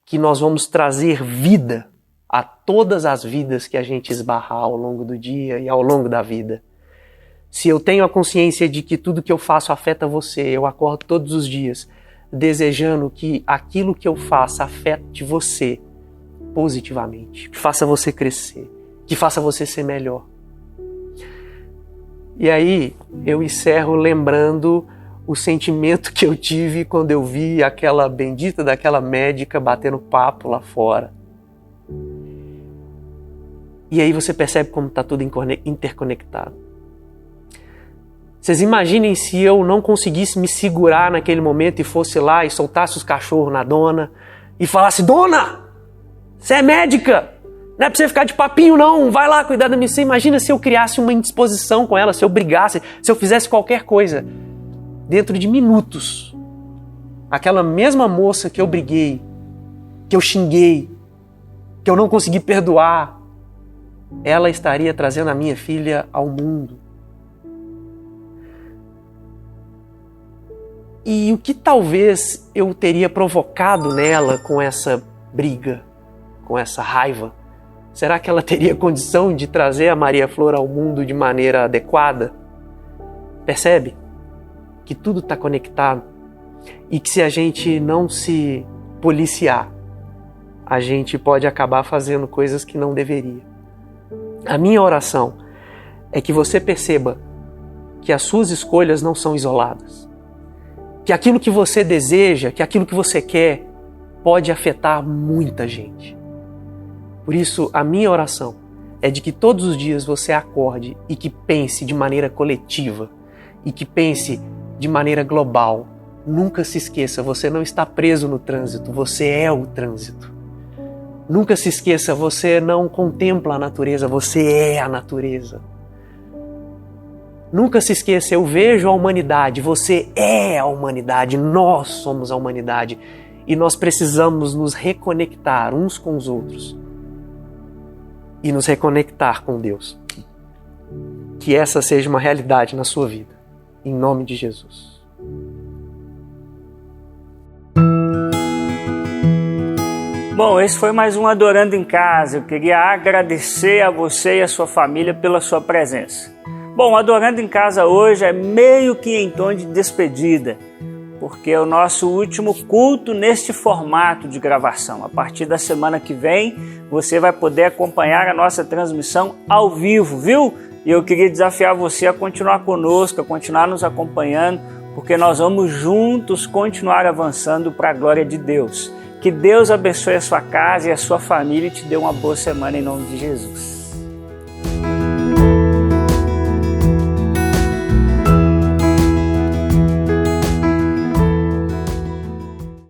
que nós vamos trazer vida a todas as vidas que a gente esbarrar ao longo do dia e ao longo da vida. Se eu tenho a consciência de que tudo que eu faço afeta você, eu acordo todos os dias desejando que aquilo que eu faça afete você positivamente, que faça você crescer, que faça você ser melhor. E aí eu encerro lembrando o sentimento que eu tive quando eu vi aquela bendita daquela médica batendo papo lá fora. E aí você percebe como está tudo interconectado. Vocês imaginem se eu não conseguisse me segurar naquele momento e fosse lá e soltasse os cachorros na dona e falasse: Dona, você é médica, Não é pra você ficar de papinho, não. Vai lá cuidar da minha. Você imagina se eu criasse uma indisposição com ela, se eu brigasse, se eu fizesse qualquer coisa. Dentro de minutos, aquela mesma moça que eu briguei, que eu xinguei, que eu não consegui perdoar, ela estaria trazendo a minha filha ao mundo. E o que talvez eu teria provocado nela com essa briga, com essa raiva? Será que ela teria condição de trazer a Maria Flor ao mundo de maneira adequada? Percebe que tudo está conectado e que se a gente não se policiar, a gente pode acabar fazendo coisas que não deveria. A minha oração é que você perceba que as suas escolhas não são isoladas. Que aquilo que você deseja, que aquilo que você quer, pode afetar muita gente. Por isso, a minha oração é de que todos os dias você acorde e que pense de maneira coletiva e que pense de maneira global. Nunca se esqueça, você não está preso no trânsito, você é o trânsito. Nunca se esqueça, você não contempla a natureza, você é a natureza. Nunca se esqueça, eu vejo a humanidade, você é a humanidade, nós somos a humanidade e nós precisamos nos reconectar uns com os outros e nos reconectar com Deus. Que essa seja uma realidade na sua vida, em nome de Jesus. Bom, esse foi mais um Adorando em Casa. Eu queria agradecer a você e a sua família pela sua presença. Bom, Adorando em Casa hoje é meio que em tom de despedida, porque é o nosso último culto neste formato de gravação. A partir da semana que vem, você vai poder acompanhar a nossa transmissão ao vivo, viu? E eu queria desafiar você a continuar conosco, a continuar nos acompanhando, porque nós vamos juntos continuar avançando para a glória de Deus. Que Deus abençoe a sua casa e a sua família e te dê uma boa semana em nome de Jesus.